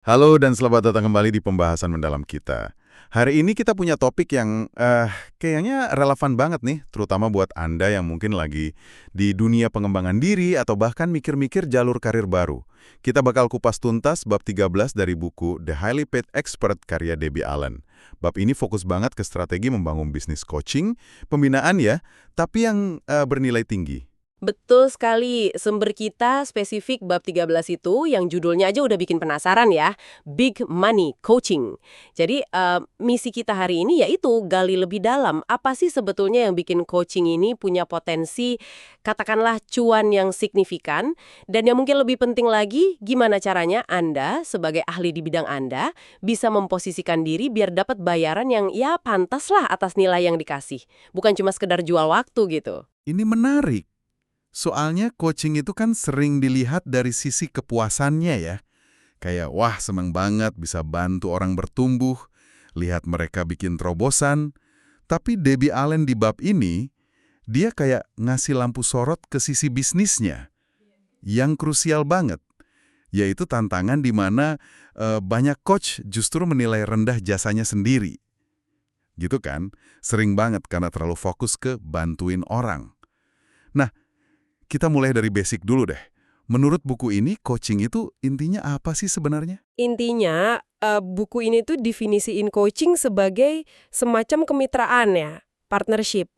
Halo dan selamat datang kembali di pembahasan mendalam kita. Hari ini kita punya topik yang kayaknya relevan banget nih, terutama buat Anda yang mungkin lagi di dunia pengembangan diri atau bahkan mikir-mikir jalur karir baru. Kita bakal kupas tuntas bab 13 dari buku The Highly Paid Expert karya Debbie Allen. Bab ini fokus banget ke strategi membangun bisnis coaching, pembinaan ya, tapi yang bernilai tinggi. Betul sekali, sumber kita spesifik bab 13 itu yang judulnya aja udah bikin penasaran ya, Big Money Coaching. Jadi misi kita hari ini yaitu gali lebih dalam, apa sih sebetulnya yang bikin coaching ini punya potensi, katakanlah cuan yang signifikan, dan yang mungkin lebih penting lagi, gimana caranya Anda sebagai ahli di bidang Anda bisa memposisikan diri biar dapat bayaran yang ya pantas lah atas nilai yang dikasih. Bukan cuma sekedar jual waktu gitu. Ini menarik. Soalnya coaching itu kan sering dilihat dari sisi kepuasannya ya. Kayak wah seneng banget bisa bantu orang bertumbuh, lihat mereka bikin terobosan. Tapi Debbie Allen di bab ini, dia kayak ngasih lampu sorot ke sisi bisnisnya. Yang krusial banget, yaitu tantangan di mana banyak coach justru menilai rendah jasanya sendiri. Gitu kan? Sering banget karena terlalu fokus ke bantuin orang. Nah, kita mulai dari basic dulu deh. Menurut buku ini, coaching itu intinya apa sih sebenarnya? Intinya, buku ini tuh definisiin coaching sebagai semacam kemitraan ya, partnership.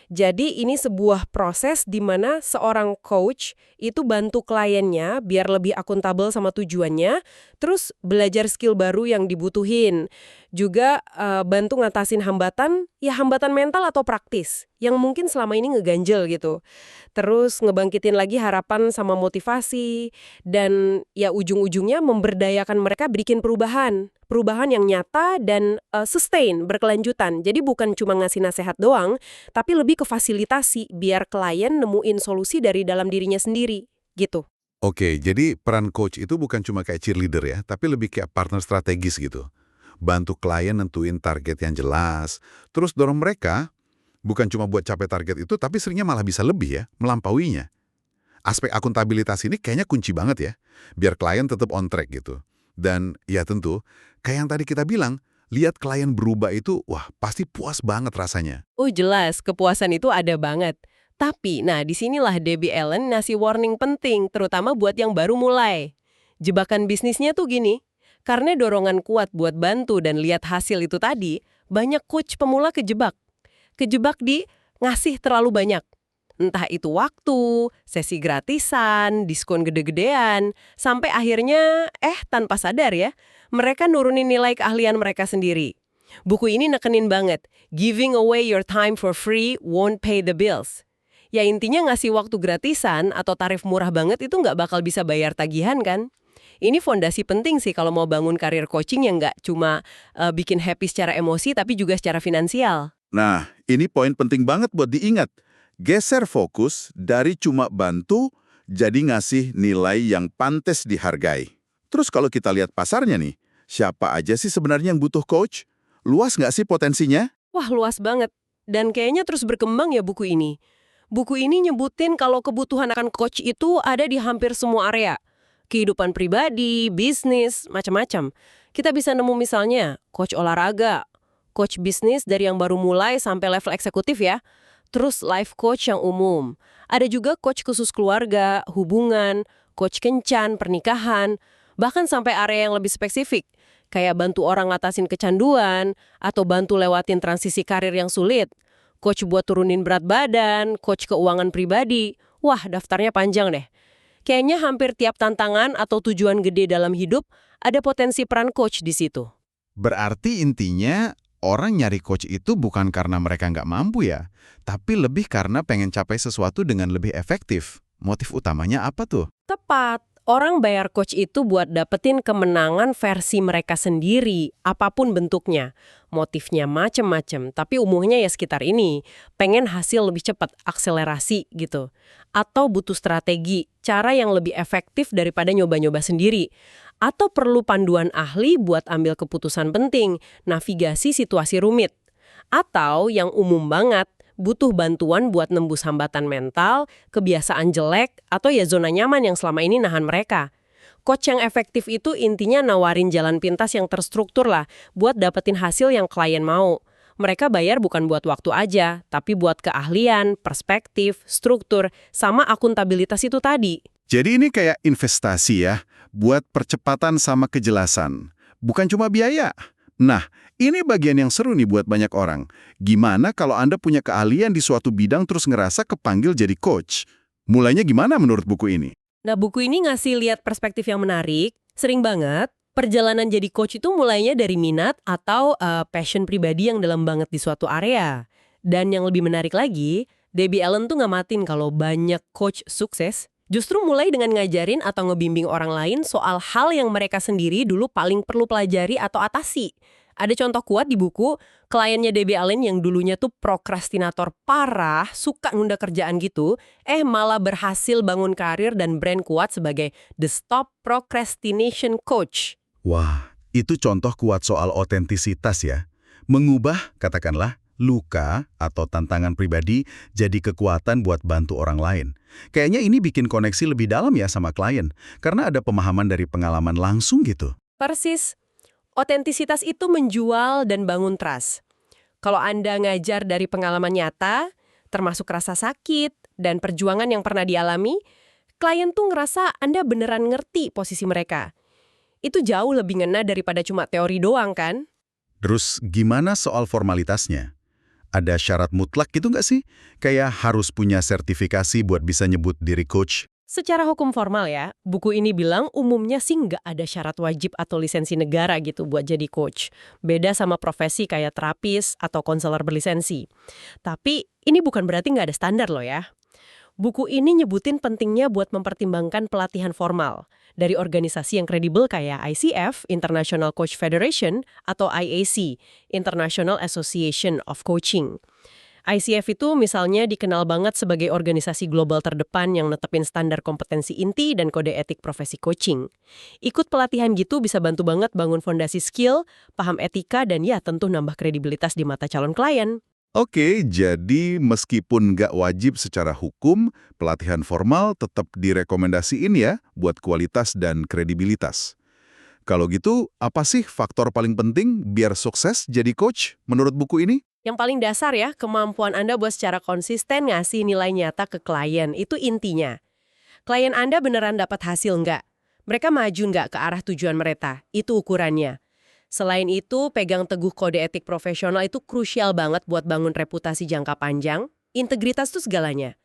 Jadi ini sebuah proses di mana seorang coach itu bantu kliennya biar lebih akuntabel sama tujuannya, terus belajar skill baru yang dibutuhin. Juga bantu ngatasin hambatan, ya hambatan mental atau praktis, yang mungkin selama ini ngeganjel gitu. Terus ngebangkitin lagi harapan sama motivasi, dan ya ujung-ujungnya memberdayakan mereka bikin perubahan. Perubahan yang nyata dan sustain, berkelanjutan. Jadi bukan cuma ngasih nasihat doang, tapi lebih ke fasilitasi biar klien nemuin solusi dari dalam dirinya sendiri, gitu. Oke, jadi peran coach itu bukan cuma kayak cheerleader ya, tapi lebih kayak partner strategis gitu. Bantu klien nentuin target yang jelas, terus dorong mereka bukan cuma buat capai target itu, tapi seringnya malah bisa lebih ya, melampauinya. Aspek akuntabilitas ini kayaknya kunci banget ya, biar klien tetap on track gitu. Dan ya tentu, kayak yang tadi kita bilang, lihat klien berubah itu, wah pasti puas banget rasanya. Oh jelas, kepuasan itu ada banget. Tapi, nah disinilah Debbie Allen ngasih warning penting, terutama buat yang baru mulai. Jebakan bisnisnya tuh gini, karena dorongan kuat buat bantu dan lihat hasil itu tadi, banyak coach pemula kejebak. Kejebak di ngasih terlalu banyak. Entah itu waktu, sesi gratisan, diskon gede-gedean, sampai akhirnya, tanpa sadar ya, mereka nurunin nilai keahlian mereka sendiri. Buku ini nekenin banget, giving away your time for free won't pay the bills. Ya intinya ngasih waktu gratisan atau tarif murah banget itu nggak bakal bisa bayar tagihan kan? Ini fondasi penting sih kalau mau bangun karir coaching yang nggak cuma bikin happy secara emosi tapi juga secara finansial. Nah, ini poin penting banget buat diingat. Geser fokus dari cuma bantu, jadi ngasih nilai yang pantas dihargai. Terus kalau kita lihat pasarnya nih, siapa aja sih sebenarnya yang butuh coach? Luas nggak sih potensinya? Wah luas banget. Dan kayaknya terus berkembang ya buku ini. Buku ini nyebutin kalau kebutuhan akan coach itu ada di hampir semua area. Kehidupan pribadi, bisnis, macam-macam. Kita bisa nemu misalnya coach olahraga, coach bisnis dari yang baru mulai sampai level eksekutif ya. Terus life coach yang umum. Ada juga coach khusus keluarga, hubungan, coach kencan, pernikahan, bahkan sampai area yang lebih spesifik. Kayak bantu orang ngatasin kecanduan, atau bantu lewatin transisi karir yang sulit. Coach buat turunin berat badan, coach keuangan pribadi. Wah, daftarnya panjang deh. Kayaknya hampir tiap tantangan atau tujuan gede dalam hidup, ada potensi peran coach di situ. Berarti intinya, orang nyari coach itu bukan karena mereka nggak mampu ya, tapi lebih karena pengen capai sesuatu dengan lebih efektif. Motif utamanya apa tuh? Tepat. Orang bayar coach itu buat dapetin kemenangan versi mereka sendiri, apapun bentuknya. Motifnya macem-macem, tapi umumnya ya sekitar ini. Pengen hasil lebih cepat, akselerasi gitu. Atau butuh strategi, cara yang lebih efektif daripada nyoba-nyoba sendiri. Atau perlu panduan ahli buat ambil keputusan penting, navigasi situasi rumit. Atau yang umum banget, butuh bantuan buat nembus hambatan mental, kebiasaan jelek, atau ya zona nyaman yang selama ini nahan mereka. Coach yang efektif itu intinya nawarin jalan pintas yang terstruktur lah, buat dapetin hasil yang klien mau. Mereka bayar bukan buat waktu aja, tapi buat keahlian, perspektif, struktur, sama akuntabilitas itu tadi. Jadi ini kayak investasi ya, buat percepatan sama kejelasan. Bukan cuma biaya. Nah, ini bagian yang seru nih buat banyak orang. Gimana kalau Anda punya keahlian di suatu bidang terus ngerasa kepanggil jadi coach? Mulainya gimana menurut buku ini? Nah, buku ini ngasih lihat perspektif yang menarik. Sering banget, perjalanan jadi coach itu mulainya dari minat atau passion pribadi yang dalam banget di suatu area. Dan yang lebih menarik lagi, Debbie Allen tuh ngamatin kalau banyak coach sukses, justru mulai dengan ngajarin atau ngebimbing orang lain soal hal yang mereka sendiri dulu paling perlu pelajari atau atasi. Ada contoh kuat di buku, kliennya Debbie Allen yang dulunya tuh prokrastinator parah, suka nunda kerjaan gitu, malah berhasil bangun karir dan brand kuat sebagai The Stop Procrastination Coach. Wah, itu contoh kuat soal otentisitas ya. Mengubah, katakanlah, luka atau tantangan pribadi jadi kekuatan buat bantu orang lain. Kayaknya ini bikin koneksi lebih dalam ya sama klien, karena ada pemahaman dari pengalaman langsung gitu. Persis. Otentisitas itu menjual dan bangun trust. Kalau Anda ngajar dari pengalaman nyata, termasuk rasa sakit dan perjuangan yang pernah dialami, klien tuh ngerasa Anda beneran ngerti posisi mereka. Itu jauh lebih ngena daripada cuma teori doang kan? Terus gimana soal formalitasnya? Ada syarat mutlak gitu nggak sih? Kayak harus punya sertifikasi buat bisa nyebut diri coach? Secara hukum formal ya, buku ini bilang umumnya sih nggak ada syarat wajib atau lisensi negara gitu buat jadi coach. Beda sama profesi kayak terapis atau konselor berlisensi. Tapi ini bukan berarti nggak ada standar loh ya. Buku ini nyebutin pentingnya buat mempertimbangkan pelatihan formal dari organisasi yang kredibel kayak ICF, International Coach Federation, atau IAC, International Association of Coaching. ICF itu misalnya dikenal banget sebagai organisasi global terdepan yang netepin standar kompetensi inti dan kode etik profesi coaching. Ikut pelatihan gitu bisa bantu banget bangun fondasi skill, paham etika, dan ya tentu nambah kredibilitas di mata calon klien. Oke, jadi meskipun nggak wajib secara hukum, pelatihan formal tetap direkomendasiin ya buat kualitas dan kredibilitas. Kalau gitu, apa sih faktor paling penting biar sukses jadi coach menurut buku ini? Yang paling dasar ya, kemampuan Anda buat secara konsisten ngasih nilai nyata ke klien, itu intinya. Klien Anda beneran dapat hasil nggak? Mereka maju nggak ke arah tujuan mereka? Itu ukurannya. Selain itu, pegang teguh kode etik profesional itu krusial banget buat bangun reputasi jangka panjang. Integritas itu segalanya.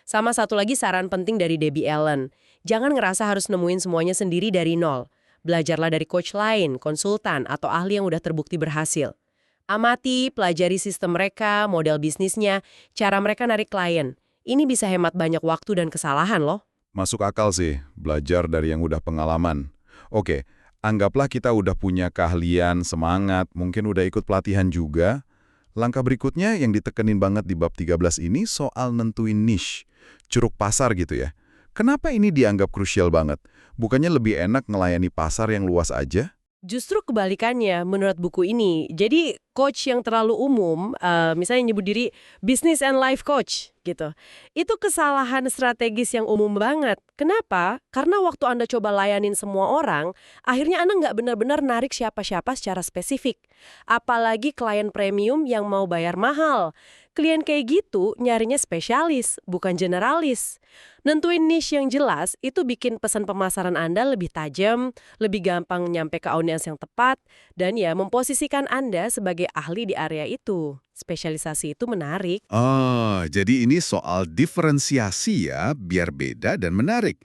Sama satu lagi saran penting dari Debbie Allen. Jangan ngerasa harus nemuin semuanya sendiri dari nol. Belajarlah dari coach lain, konsultan, atau ahli yang udah terbukti berhasil. Amati, pelajari sistem mereka, model bisnisnya, cara mereka narik klien. Ini bisa hemat banyak waktu dan kesalahan loh. Masuk akal sih, belajar dari yang udah pengalaman. Oke, anggaplah kita udah punya keahlian, semangat, mungkin udah ikut pelatihan juga. Langkah berikutnya yang ditekenin banget di bab 13 ini soal nentuin niche, curug pasar gitu ya. Kenapa ini dianggap krusial banget? Bukannya lebih enak ngelayani pasar yang luas aja? Justru kebalikannya menurut buku ini. Jadi coach yang terlalu umum, misalnya nyebut diri business and life coach gitu. Itu kesalahan strategis yang umum banget. Kenapa? Karena waktu Anda coba layanin semua orang, akhirnya Anda nggak benar-benar narik siapa-siapa secara spesifik. Apalagi klien premium yang mau bayar mahal. Klien kayak gitu nyarinya spesialis, bukan generalis. Nentuin niche yang jelas itu bikin pesan pemasaran Anda lebih tajam, lebih gampang nyampe ke audiens yang tepat, dan ya memposisikan Anda sebagai ahli di area itu. Spesialisasi itu menarik. Oh, jadi ini soal diferensiasi ya, biar beda dan menarik.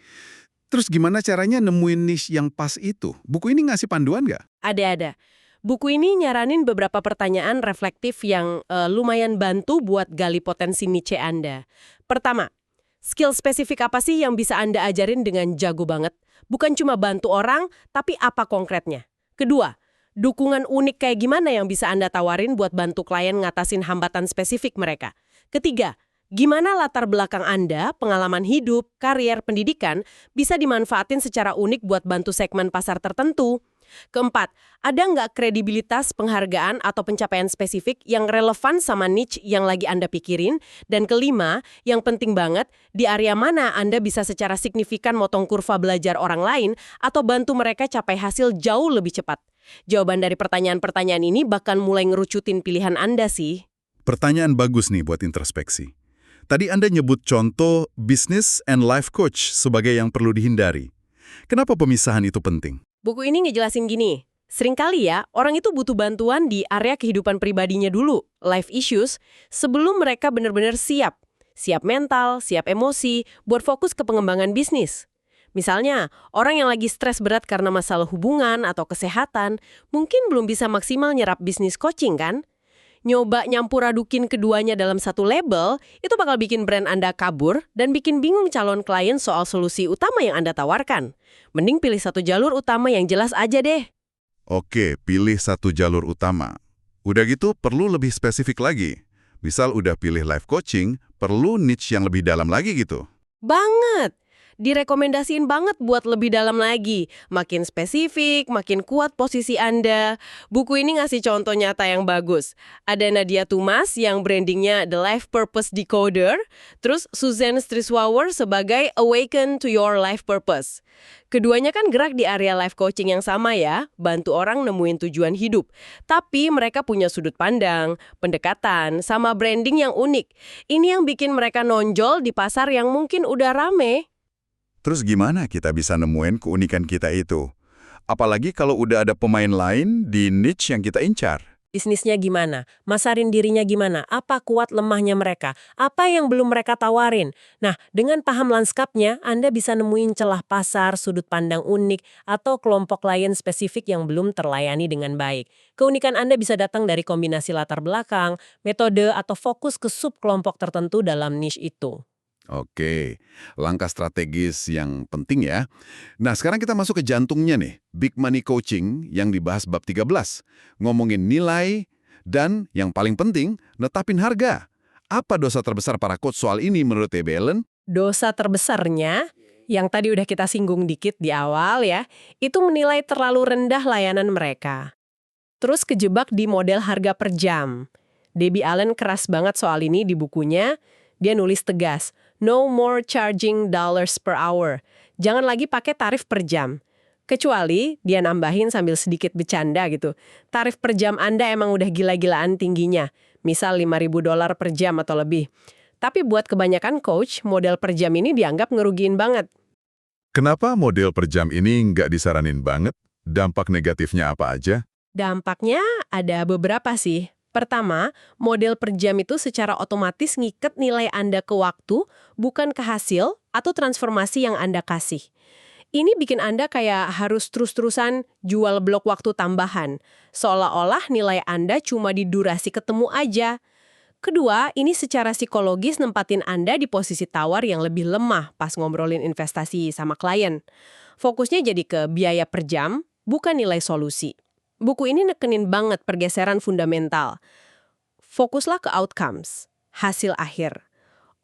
Terus gimana caranya nemuin niche yang pas itu? Buku ini ngasih panduan nggak? Ada. Buku ini nyaranin beberapa pertanyaan reflektif yang lumayan bantu buat gali potensi niche Anda. Pertama, skill spesifik apa sih yang bisa Anda ajarin dengan jago banget? Bukan cuma bantu orang, tapi apa konkretnya? Kedua, dukungan unik kayak gimana yang bisa Anda tawarin buat bantu klien ngatasin hambatan spesifik mereka? Ketiga, gimana latar belakang Anda, pengalaman hidup, karier, pendidikan bisa dimanfaatin secara unik buat bantu segmen pasar tertentu? Keempat, ada nggak kredibilitas penghargaan atau pencapaian spesifik yang relevan sama niche yang lagi Anda pikirin? Dan kelima, yang penting banget, di area mana Anda bisa secara signifikan motong kurva belajar orang lain atau bantu mereka capai hasil jauh lebih cepat? Jawaban dari pertanyaan-pertanyaan ini bahkan mulai ngerucutin pilihan Anda sih. Pertanyaan bagus nih buat introspeksi. Tadi Anda nyebut contoh business and life coach sebagai yang perlu dihindari. Kenapa pemisahan itu penting? Buku ini ngejelasin gini, seringkali ya, orang itu butuh bantuan di area kehidupan pribadinya dulu, life issues, sebelum mereka benar-benar siap. Siap mental, siap emosi, buat fokus ke pengembangan bisnis. Misalnya, orang yang lagi stres berat karena masalah hubungan atau kesehatan, mungkin belum bisa maksimal nyerap bisnis coaching kan? Nyoba nyampur adukin keduanya dalam satu label, itu bakal bikin brand Anda kabur dan bikin bingung calon klien soal solusi utama yang Anda tawarkan. Mending pilih satu jalur utama yang jelas aja deh. Oke, pilih satu jalur utama. Udah gitu perlu lebih spesifik lagi. Misal udah pilih life coaching, perlu niche yang lebih dalam lagi gitu. Banget! Direkomendasiin banget buat lebih dalam lagi. Makin spesifik, makin kuat posisi Anda. Buku ini ngasih contoh nyata yang bagus. Ada Nadia Tumas yang brandingnya The Life Purpose Decoder, terus Suzanne Striswauer sebagai Awaken to Your Life Purpose. Keduanya kan gerak di area life coaching yang sama ya, bantu orang nemuin tujuan hidup. Tapi mereka punya sudut pandang, pendekatan, sama branding yang unik. Ini yang bikin mereka nonjol di pasar yang mungkin udah rame. Terus gimana kita bisa nemuin keunikan kita itu? Apalagi kalau udah ada pemain lain di niche yang kita incar. Bisnisnya gimana? Masarin dirinya gimana? Apa kuat lemahnya mereka? Apa yang belum mereka tawarin? Nah, dengan paham lanskapnya, Anda bisa nemuin celah pasar, sudut pandang unik, atau kelompok klien spesifik yang belum terlayani dengan baik. Keunikan Anda bisa datang dari kombinasi latar belakang, metode, atau fokus ke sub kelompok tertentu dalam niche itu. Oke, langkah strategis yang penting ya. Nah, sekarang kita masuk ke jantungnya nih. Big Money Coaching yang dibahas bab 13. Ngomongin nilai dan yang paling penting, netapin harga. Apa dosa terbesar para coach soal ini menurut TB Ellen? Dosa terbesarnya, yang tadi udah kita singgung dikit di awal ya, itu menilai terlalu rendah layanan mereka. Terus kejebak di model harga per jam. Debbie Allen keras banget soal ini di bukunya. Dia nulis tegas, no more charging dollars per hour. Jangan lagi pakai tarif per jam. Kecuali dia nambahin sambil sedikit bercanda gitu. Tarif per jam Anda emang udah gila-gilaan tingginya. Misal $5.000 per jam atau lebih. Tapi buat kebanyakan coach, model per jam ini dianggap ngerugiin banget. Kenapa model per jam ini nggak disaranin banget? Dampak negatifnya apa aja? Dampaknya ada beberapa sih. Pertama, model per jam itu secara otomatis ngiket nilai Anda ke waktu, bukan ke hasil atau transformasi yang Anda kasih. Ini bikin Anda kayak harus terus-terusan jual blok waktu tambahan, seolah-olah nilai Anda cuma di durasi ketemu aja. Kedua, ini secara psikologis nempatin Anda di posisi tawar yang lebih lemah pas ngobrolin investasi sama klien. Fokusnya jadi ke biaya per jam, bukan nilai solusi. Buku ini nekenin banget pergeseran fundamental. Fokuslah ke outcomes, hasil akhir.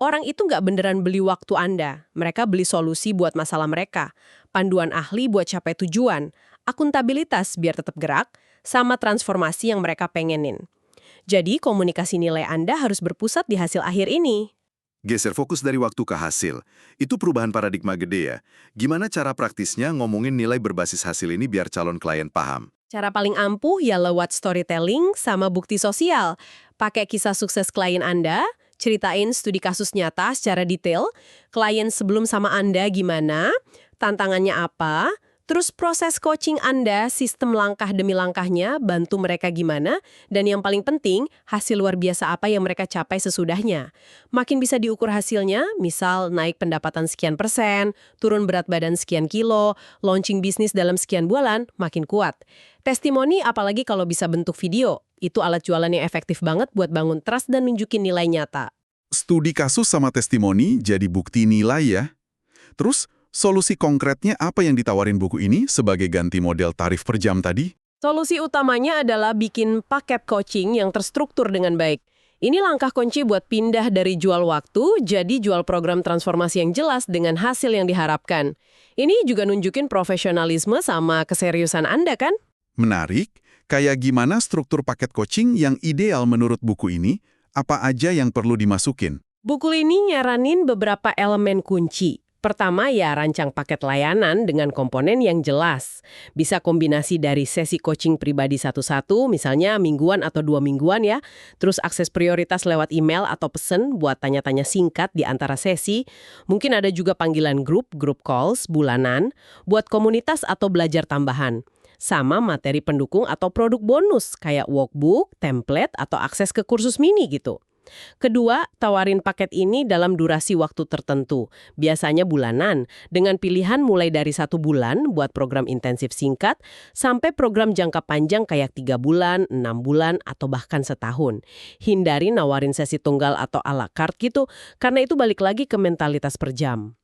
Orang itu nggak beneran beli waktu Anda. Mereka beli solusi buat masalah mereka. Panduan ahli buat capai tujuan. Akuntabilitas biar tetap gerak, sama transformasi yang mereka pengenin. Jadi komunikasi nilai Anda harus berpusat di hasil akhir ini. Geser fokus dari waktu ke hasil. Itu perubahan paradigma gede ya. Gimana cara praktisnya ngomongin nilai berbasis hasil ini biar calon klien paham? Cara paling ampuh ya lewat storytelling sama bukti sosial. Pakai kisah sukses klien Anda, ceritain studi kasus nyata secara detail, klien sebelum sama Anda gimana, tantangannya apa, terus proses coaching Anda, sistem langkah demi langkahnya, bantu mereka gimana, dan yang paling penting, hasil luar biasa apa yang mereka capai sesudahnya. Makin bisa diukur hasilnya, misal naik pendapatan sekian %, turun berat badan sekian kilo, launching bisnis dalam sekian bulan, makin kuat. Testimoni apalagi kalau bisa bentuk video, itu alat jualan yang efektif banget buat bangun trust dan nunjukin nilai nyata. Studi kasus sama testimoni jadi bukti nilai ya. Terus, solusi konkretnya apa yang ditawarin buku ini sebagai ganti model tarif per jam tadi? Solusi utamanya adalah bikin paket coaching yang terstruktur dengan baik. Ini langkah kunci buat pindah dari jual waktu jadi jual program transformasi yang jelas dengan hasil yang diharapkan. Ini juga nunjukin profesionalisme sama keseriusan Anda kan? Menarik, kayak gimana struktur paket coaching yang ideal menurut buku ini? Apa aja yang perlu dimasukin? Buku ini nyaranin beberapa elemen kunci. Pertama ya rancang paket layanan dengan komponen yang jelas. Bisa kombinasi dari sesi coaching pribadi satu-satu, misalnya mingguan atau 2 mingguan ya. Terus akses prioritas lewat email atau pesen buat tanya-tanya singkat di antara sesi. Mungkin ada juga panggilan grup calls bulanan, buat komunitas atau belajar tambahan. Sama materi pendukung atau produk bonus kayak workbook, template, atau akses ke kursus mini gitu. Kedua, tawarin paket ini dalam durasi waktu tertentu, biasanya bulanan, dengan pilihan mulai dari 1 bulan buat program intensif singkat, sampai program jangka panjang kayak 3 bulan, 6 bulan, atau bahkan setahun. Hindari nawarin sesi tunggal atau à la carte gitu, karena itu balik lagi ke mentalitas per jam.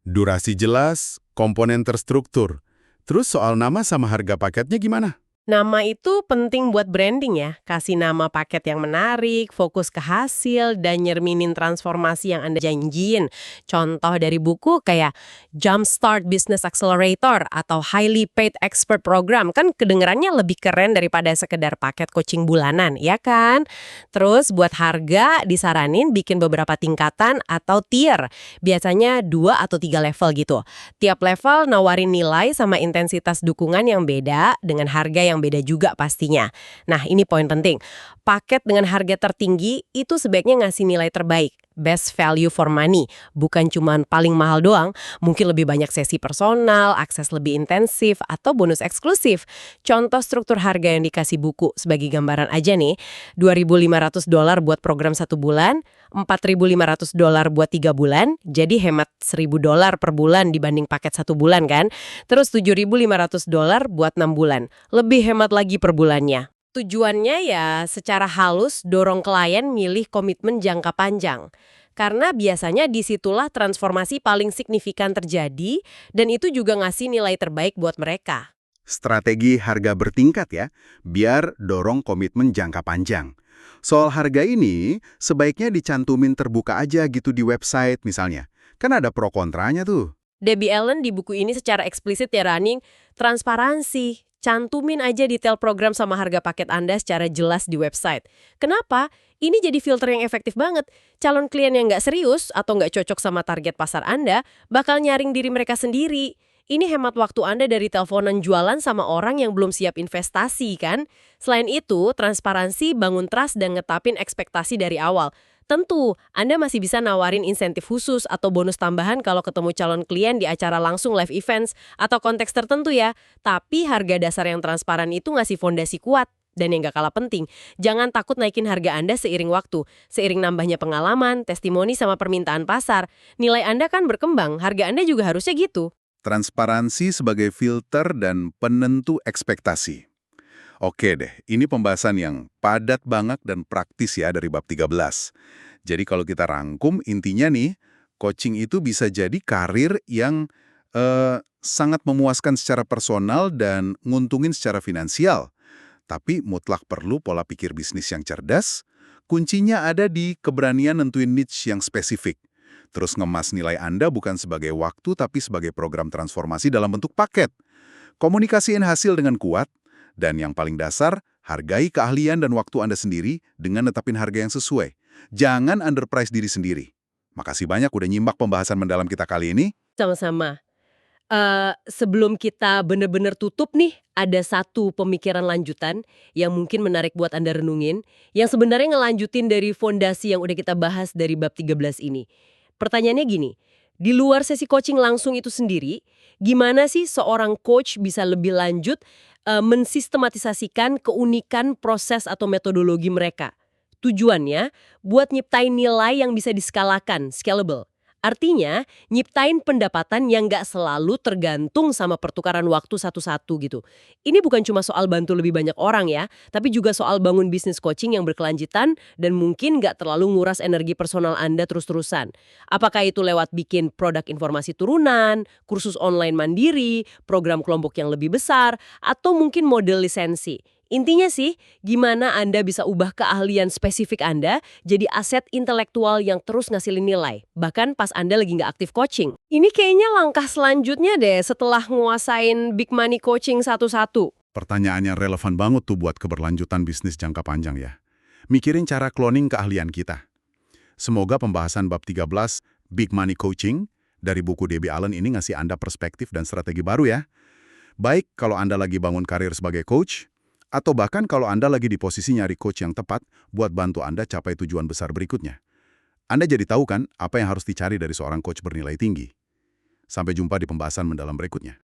Durasi jelas, komponen terstruktur. Terus soal nama sama harga paketnya gimana? Nama itu penting buat branding ya. Kasih nama paket yang menarik, fokus ke hasil, dan nyerminin transformasi yang Anda janjiin. Contoh dari buku kayak Jumpstart Business Accelerator atau Highly Paid Expert Program. Kan kedengerannya lebih keren daripada sekedar paket coaching bulanan, ya kan? Terus buat harga disaranin bikin beberapa tingkatan atau tier. Biasanya 2 atau 3 level gitu. Tiap level nawarin nilai sama intensitas dukungan yang beda dengan harga yang beda juga pastinya. Nah, ini poin penting. Paket dengan harga tertinggi itu sebaiknya ngasih nilai terbaik, best value for money, bukan cuma paling mahal doang, mungkin lebih banyak sesi personal, akses lebih intensif, atau bonus eksklusif. Contoh struktur harga yang dikasih buku sebagai gambaran aja nih, $2.500 buat program 1 bulan, $4.500 buat 3 bulan, jadi hemat $1.000 per bulan dibanding paket 1 bulan kan. Terus $7.500 buat 6 bulan, lebih hemat lagi per bulannya. Tujuannya ya secara halus dorong klien milih komitmen jangka panjang. Karena biasanya disitulah transformasi paling signifikan terjadi dan itu juga ngasih nilai terbaik buat mereka. Strategi harga bertingkat ya, biar dorong komitmen jangka panjang. Soal harga ini, sebaiknya dicantumin terbuka aja gitu di website misalnya. Kan ada pro kontranya tuh. Debbie Allen di buku ini secara eksplisit ya running transparansi. Cantumin aja detail program sama harga paket Anda secara jelas di website. Kenapa? Ini jadi filter yang efektif banget. Calon klien yang nggak serius atau nggak cocok sama target pasar Anda bakal nyaring diri mereka sendiri. Ini hemat waktu Anda dari teleponan jualan sama orang yang belum siap investasi kan? Selain itu, transparansi, bangun trust, dan ngetapin ekspektasi dari awal. Tentu, Anda masih bisa nawarin insentif khusus atau bonus tambahan kalau ketemu calon klien di acara langsung live events atau konteks tertentu ya. Tapi harga dasar yang transparan itu ngasih fondasi kuat. Dan yang gak kalah penting, jangan takut naikin harga Anda seiring waktu. Seiring nambahnya pengalaman, testimoni sama permintaan pasar. Nilai Anda kan berkembang, harga Anda juga harusnya gitu. Transparansi sebagai filter dan penentu ekspektasi. Oke deh, ini pembahasan yang padat banget dan praktis ya dari bab 13. Jadi kalau kita rangkum, intinya nih, coaching itu bisa jadi karir yang sangat memuaskan secara personal dan nguntungin secara finansial. Tapi mutlak perlu pola pikir bisnis yang cerdas. Kuncinya ada di keberanian nentuin niche yang spesifik. Terus ngemas nilai Anda bukan sebagai waktu, tapi sebagai program transformasi dalam bentuk paket. Komunikasiin hasil dengan kuat. Dan yang paling dasar, hargai keahlian dan waktu Anda sendiri dengan netapin harga yang sesuai. Jangan underprice diri sendiri. Makasih banyak udah nyimak pembahasan mendalam kita kali ini. Sama-sama. Sebelum kita bener-bener tutup nih, ada satu pemikiran lanjutan yang mungkin menarik buat Anda renungin, yang sebenarnya ngelanjutin dari fondasi yang udah kita bahas dari bab 13 ini. Pertanyaannya gini, di luar sesi coaching langsung itu sendiri, gimana sih seorang coach bisa lebih lanjut mensistematisasikan keunikan proses atau metodologi mereka? Tujuannya buat nyiptain nilai yang bisa diskalakan, scalable. Artinya, nyiptain pendapatan yang nggak selalu tergantung sama pertukaran waktu satu-satu gitu. Ini bukan cuma soal bantu lebih banyak orang ya, tapi juga soal bangun bisnis coaching yang berkelanjutan dan mungkin nggak terlalu nguras energi personal Anda terus-terusan. Apakah itu lewat bikin produk informasi turunan, kursus online mandiri, program kelompok yang lebih besar, atau mungkin model lisensi. Intinya sih, gimana Anda bisa ubah keahlian spesifik Anda jadi aset intelektual yang terus ngasilin nilai, bahkan pas Anda lagi nggak aktif coaching. Ini kayaknya langkah selanjutnya deh setelah nguasain big money coaching satu-satu. Pertanyaannya relevan banget tuh buat keberlanjutan bisnis jangka panjang ya. Mikirin cara cloning keahlian kita. Semoga pembahasan bab 13, Big Money Coaching, dari buku Debbie Allen ini ngasih Anda perspektif dan strategi baru ya. Baik kalau Anda lagi bangun karir sebagai coach, atau bahkan kalau Anda lagi di posisi nyari coach yang tepat buat bantu Anda capai tujuan besar berikutnya. Anda jadi tahu kan apa yang harus dicari dari seorang coach bernilai tinggi. Sampai jumpa di pembahasan mendalam berikutnya.